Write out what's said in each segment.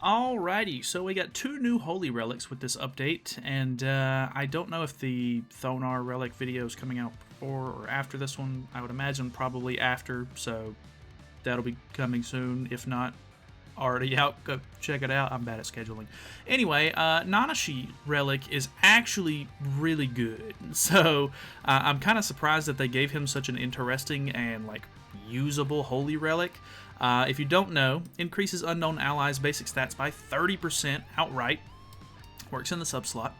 Alrighty, so we got two new holy relics with this update, and I don't know if the Thonar relic video is coming out before or after this one. I would imagine probably after, so that'll be coming soon, if not already out. Go check it out. I'm bad at scheduling. Anyway, Nanashi relic is actually really good, so I'm kind of surprised that they gave him such an interesting and like usable holy relic. If you don't know, increases unknown allies' basic stats by 30% outright. Works in the sub-slot.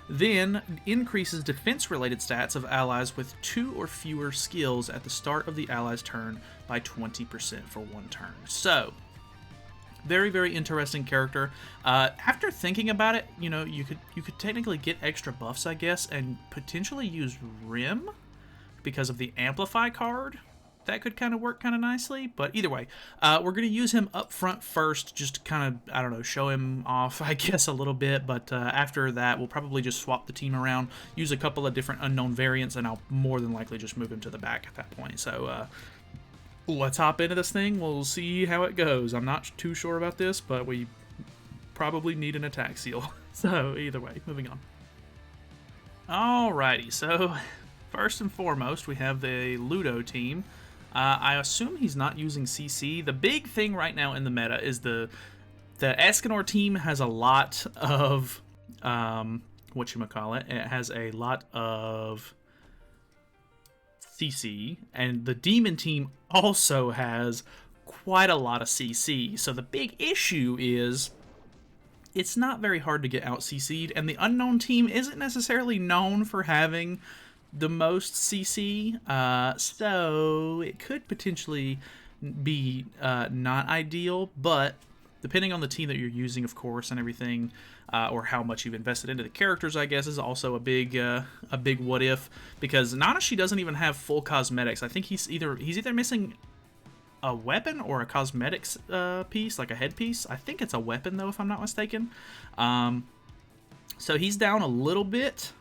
Then increases defense-related stats of allies with 2 or fewer skills at the start of the ally's turn by 20% for 1 turn. So, very, very interesting character. After thinking about it, you know, you could technically get extra buffs, I guess, and potentially use Rim because of the Amplify card. That could kind of work kind of nicely, but either way, we're going to use him up front first, just to kind of, I don't know, show him off, I guess, a little bit, but after that, we'll probably just swap the team around, use a couple of different unknown variants, and I'll more than likely just move him to the back at that point. So, let's hop into this thing. We'll see how it goes. I'm not too sure about this, but we probably need an attack seal. So, either way, moving on. Alrighty, so first and foremost, we have the Ludo team. I assume he's not using CC. The big thing right now in the meta is the Escanor team has a lot of whatchamacallit. It has a lot of CC, and the Demon team also has quite a lot of CC. So the big issue is it's not very hard to get out CC'd, and the Unknown team isn't necessarily known for having the most CC, so it could potentially be not ideal, but depending on the team that you're using, of course, and everything, or how much you've invested into the characters, I guess, is also a big what if, because Nanashi doesn't even have full cosmetics. I think he's either missing a weapon or a cosmetics piece, like a headpiece. I think it's a weapon, though, if I'm not mistaken. So he's down a little bit,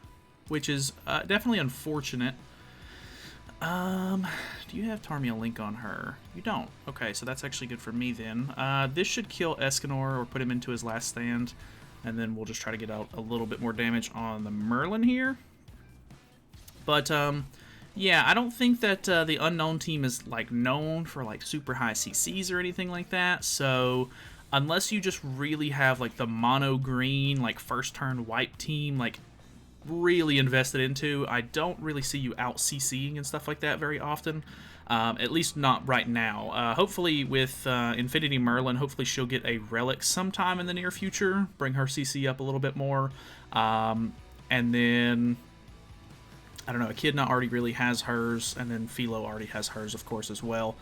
which is definitely unfortunate. Do you have Tarmia Link on her? You don't. Okay, so that's actually good for me then. This should kill Escanor or put him into his last stand, and then we'll just try to get out a little bit more damage on the Merlin here. But, yeah, I don't think that the Unknown team is, like, known for, like, super high CCs or anything like that, so unless you just really have, like, the mono green, like, first turn wipe team, like, really invested into, I don't really see you out CCing and stuff like that very often, at least not right now. Hopefully with Infinity Merlin, hopefully she'll get a Relic sometime in the near future, bring her CC up a little bit more, and then, I don't know, Echidna already really has hers, and then Philo already has hers, of course, as well.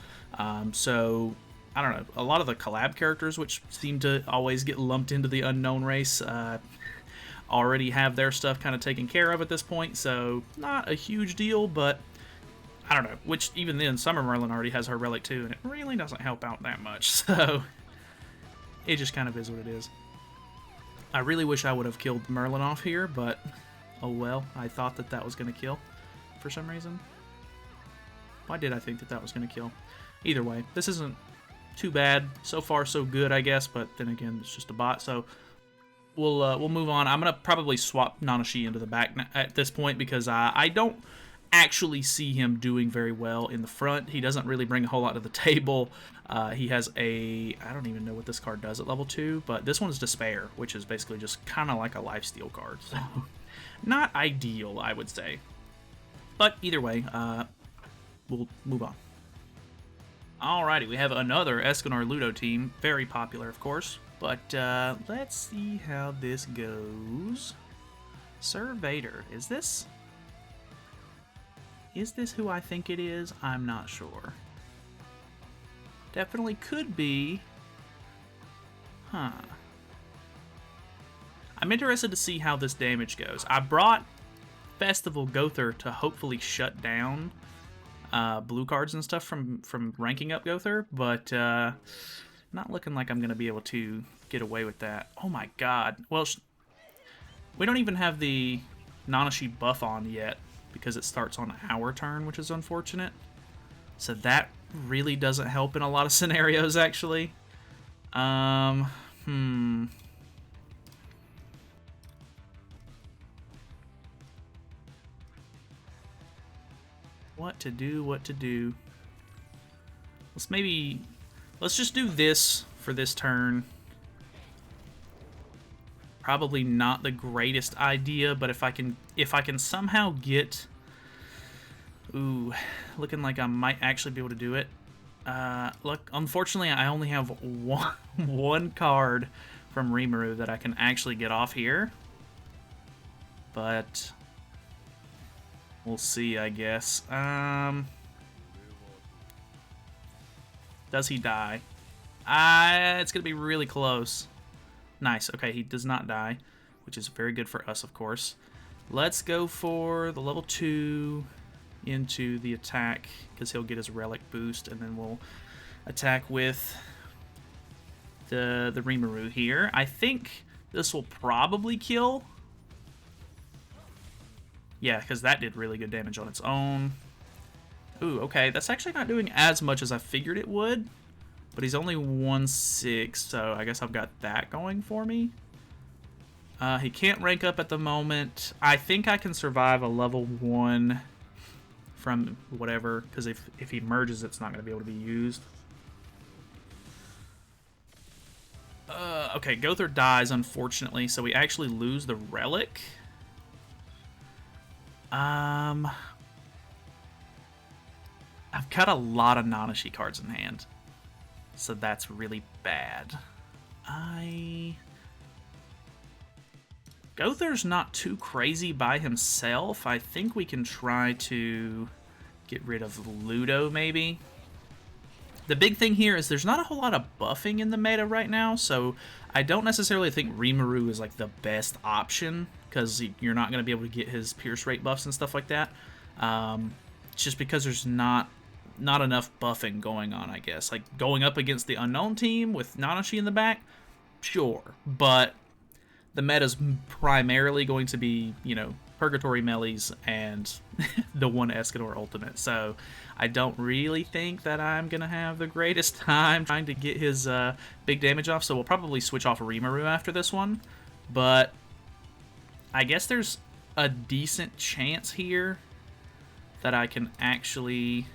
So, I don't know, a lot of the collab characters, which seem to always get lumped into the Unknown race, already have their stuff kind of taken care of at this point, so not a huge deal, but I don't know, which even then, Summer Merlin already has her Relic too, and it really doesn't help out that much, so it just kind of is what it is. I really wish I would have killed Merlin off here, but oh well, I thought that that was going to kill for some reason. Why did I think that that was going to kill? Either way, this isn't too bad. So far, so good, I guess, but then again, it's just a bot, so we'll move on. I'm going to probably swap Nanashi into the back at this point because I don't actually see him doing very well in the front. He doesn't really bring a whole lot to the table. He has a... I don't even know what this card does at level 2, but this one's Despair, which is basically just kind of like a lifesteal card. So, not ideal, I would say. But either way, we'll move on. Alrighty, we have another Escanor Ludo team. Very popular, of course. But let's see how this goes. Sir Vader, is this who I think it is? I'm not sure. Definitely could be. Huh. I'm interested to see how this damage goes. I brought Festival Gother to hopefully shut down blue cards and stuff from ranking up Gother, but not looking like I'm going to be able to get away with that. Oh my god. Well, we don't even have the Nanashi buff on yet because it starts on our turn, which is unfortunate. So that really doesn't help in a lot of scenarios, actually. What to do, what to do. Let's just do this for this turn. Probably not the greatest idea, but if I can somehow get... Ooh, looking like I might actually be able to do it. Look, unfortunately, I only have one card from Rimuru that I can actually get off here. But we'll see, I guess. Does he die? It's going to be really close. Nice. Okay, he does not die, which is very good for us, of course. Let's go for the level 2 into the attack, because he'll get his Relic boost, and then we'll attack with the Rimuru here. I think this will probably kill. Yeah, because that did really good damage on its own. Ooh, okay, that's actually not doing as much as I figured it would, but he's only 1/6, so I guess I've got that going for me. He can't rank up at the moment. I think I can survive a level 1 from whatever, because if he merges, it's not going to be able to be used. Okay, Gother dies, unfortunately, so we actually lose the Relic. I've got a lot of Nanashi cards in hand, so that's really bad. Gother's not too crazy by himself. I think we can try to get rid of Ludo, maybe. The big thing here is there's not a whole lot of buffing in the meta right now, so I don't necessarily think Rimuru is like the best option, because you're not going to be able to get his pierce rate buffs and stuff like that. Just because there's not enough buffing going on, I guess. Like, going up against the unknown team with Nanashi in the back, sure, but the meta's primarily going to be, you know, Purgatory Melees and the one Escanor ultimate, so I don't really think that I'm going to have the greatest time trying to get his big damage off, so we'll probably switch off Rimuru after this one, but I guess there's a decent chance here that I can actually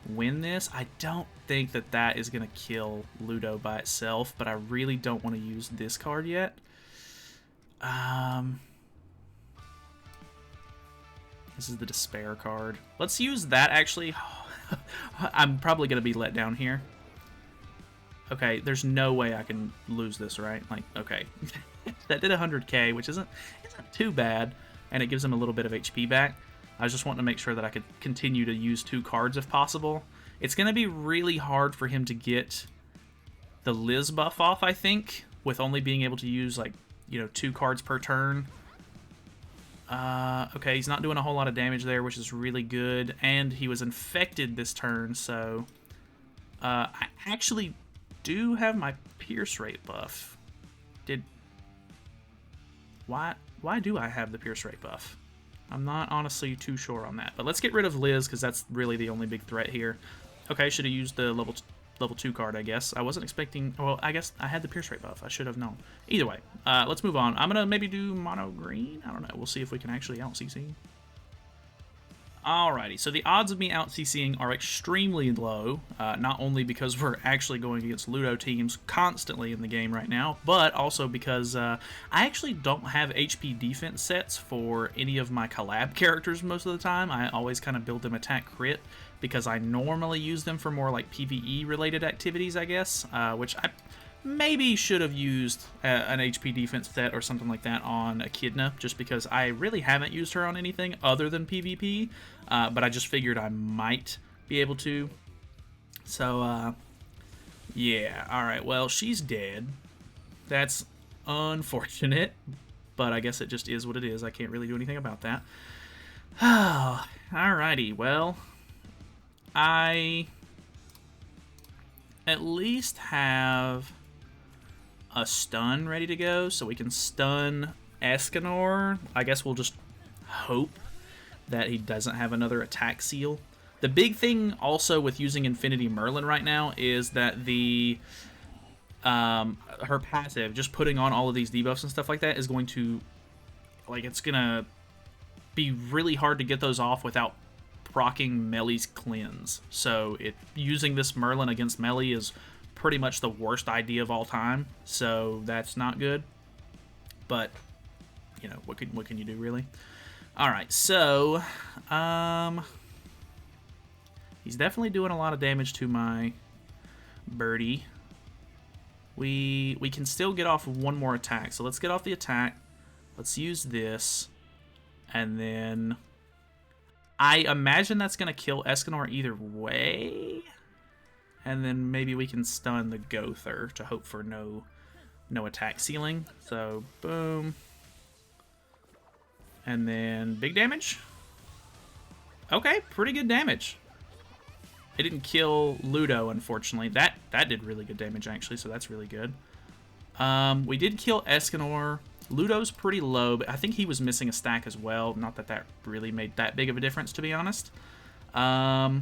win this. I don't think that that is going to kill Ludo by itself, but I really don't want to use this card yet. This is the Despair card. Let's use that, actually. I'm probably going to be let down here. Okay, there's no way I can lose this, right? Like, okay. That did 100k, which isn't too bad, and it gives him a little bit of HP back. I was just wanting to make sure that I could continue to use 2 cards if possible. It's going to be really hard for him to get the Liz buff off, I think, with only being able to use, like, you know, 2 cards per turn. Okay, he's not doing a whole lot of damage there, which is really good, and he was infected this turn, so I actually do have my pierce rate buff. Why do I have the pierce rate buff? I'm not honestly too sure on that. But let's get rid of Liz, because that's really the only big threat here. Okay, should have used the level 2 card, I guess. I wasn't expecting... Well, I guess I had the pierce rate buff. I should have known. Either way, let's move on. I'm going to maybe do mono green. I don't know. We'll see if we can actually out-CC. Alrighty, so the odds of me out-CCing are extremely low, not only because we're actually going against Ludo teams constantly in the game right now, but also because I actually don't have HP defense sets for any of my collab characters most of the time. I always kind of build them attack crit, because I normally use them for more like PvE related activities, I guess, which I maybe should have used an HP defense set or something like that on Echidna, just because I really haven't used her on anything other than PvP, but I just figured I might be able to. So, yeah, alright, well, she's dead. That's unfortunate, but I guess it just is what it is. I can't really do anything about that. Alrighty, well, I at least have a stun ready to go, so we can stun Escanor. I guess we'll just hope that he doesn't have another attack seal. The big thing also with using Infinity Merlin right now is that the her passive, just putting on all of these debuffs and stuff like that, is going to, like, it's gonna be really hard to get those off without proccing Meli's cleanse. So using this Merlin against Meli is pretty much the worst idea of all time. So that's not good. But you know, what can you do, really? All right, so he's definitely doing a lot of damage to my birdie. We can still get off one more attack, so let's get off the attack. Let's use this, and then I imagine that's gonna kill Escanor either way, and then maybe we can stun the Gother to hope for no attack ceiling. So boom. And then big damage. Okay, pretty good damage. It didn't kill Ludo, unfortunately. That did really good damage, actually, so that's really good. We did kill Escanor. Ludo's pretty low, but I think he was missing a stack as well. Not that that really made that big of a difference, to be honest. I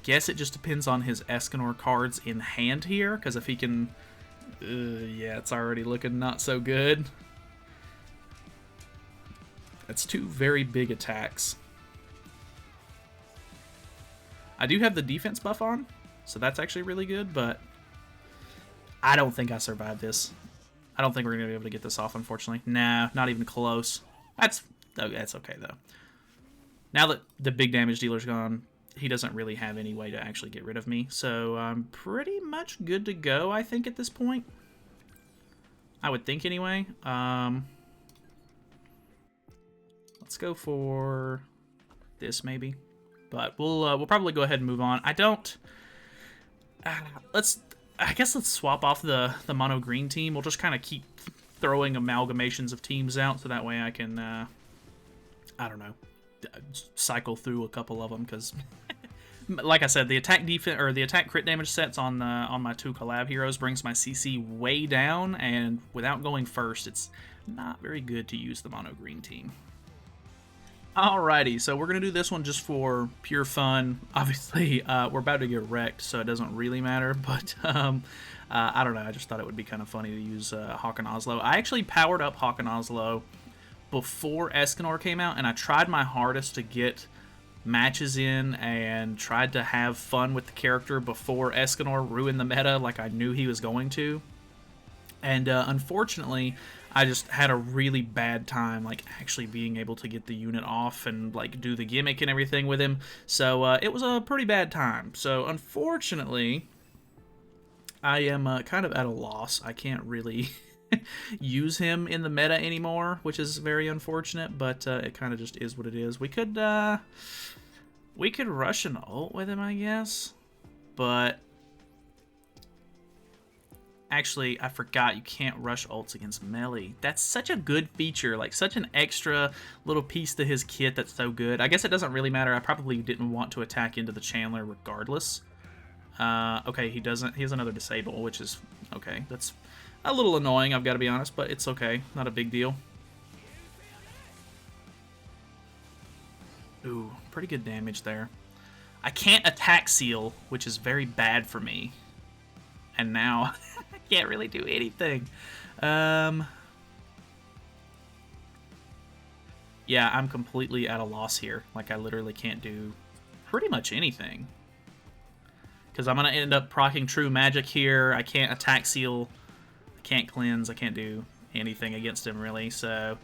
guess it just depends on his Escanor cards in hand here, because if he can... yeah, it's already looking not so good. That's two very big attacks. I do have the defense buff on, so that's actually really good, but I don't think I survived this. I don't think we're going to be able to get this off, unfortunately. Nah, not even close. That's okay, though. Now that the big damage dealer's gone, he doesn't really have any way to actually get rid of me, so I'm pretty much good to go, I think, at this point. I would think, anyway. Let's go for this, maybe. But we'll probably go ahead and move on. I don't... I guess let's swap off the mono green team. We'll just kind of keep throwing amalgamations of teams out, so that way I can, I don't know, cycle through a couple of them, because... like I said, the attack defense or the attack crit damage sets on my two collab heroes brings my CC way down, and without going first, it's not very good to use the mono green team. Alrighty, so we're going to do this one just for pure fun. Obviously, we're about to get wrecked, so it doesn't really matter, but I don't know, I just thought it would be kind of funny to use Hawk and Oslo. I actually powered up Hawk and Oslo before Escanor came out, and I tried my hardest to get matches in and tried to have fun with the character before Escanor ruined the meta like I knew he was going to. And unfortunately, I just had a really bad time, like, actually being able to get the unit off and, like, do the gimmick and everything with him. So, it was a pretty bad time. So, unfortunately, I am kind of at a loss. I can't really use him in the meta anymore, which is very unfortunate, but it kind of just is what it is. We could rush an ult with him, I guess, but... Actually, I forgot you can't rush ults against Meli. That's such a good feature, like such an extra little piece to his kit that's so good. I guess it doesn't really matter. I probably didn't want to attack into the Chandler regardless. Okay, he doesn't. He has another disable, which is okay. That's a little annoying, I've got to be honest, but it's okay. Not a big deal. Ooh, pretty good damage there. I can't attack seal, which is very bad for me. And now... can't really do anything. Yeah, I'm completely at a loss here. Like, I literally can't do pretty much anything. Because I'm going to end up proccing True Magic here. I can't attack seal. I can't cleanse. I can't do anything against him, really. So,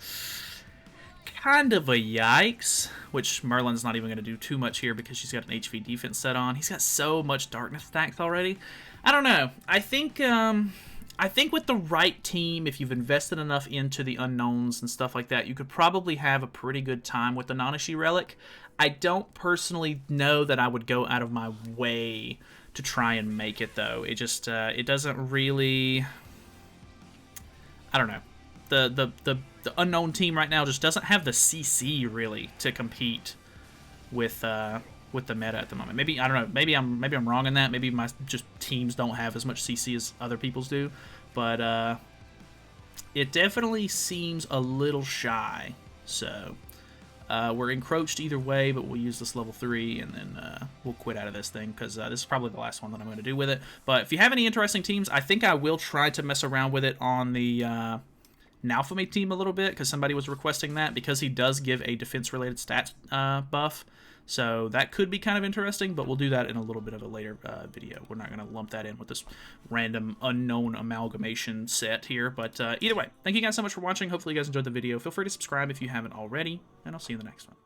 kind of a yikes. Which Merlin's not even going to do too much here because she's got an HV defense set on. He's got so much darkness stacks already. I don't know. I think with the right team, if you've invested enough into the unknowns and stuff like that, you could probably have a pretty good time with the Nanashi Relic. I don't personally know that I would go out of my way to try and make it, though. It just, it doesn't really... I don't know. The unknown team right now just doesn't have the CC, really, to compete with the meta at the moment. Maybe, I don't know, maybe I'm wrong in that. Maybe my just teams don't have as much CC as other people's do, but it definitely seems a little shy. So We're encroached either way, but we'll use this level 3, and then we'll quit out of this thing, because this is probably the last one that I'm going to do with it. But if you have any interesting teams, I think I will try to mess around with it on the Naofumi team a little bit, because somebody was requesting that, because he does give a defense-related stats buff. So that could be kind of interesting, but we'll do that in a little bit of a later video. We're not going to lump that in with this random unknown amalgamation set here. But either way, thank you guys so much for watching. Hopefully you guys enjoyed the video. Feel free to subscribe if you haven't already, and I'll see you in the next one.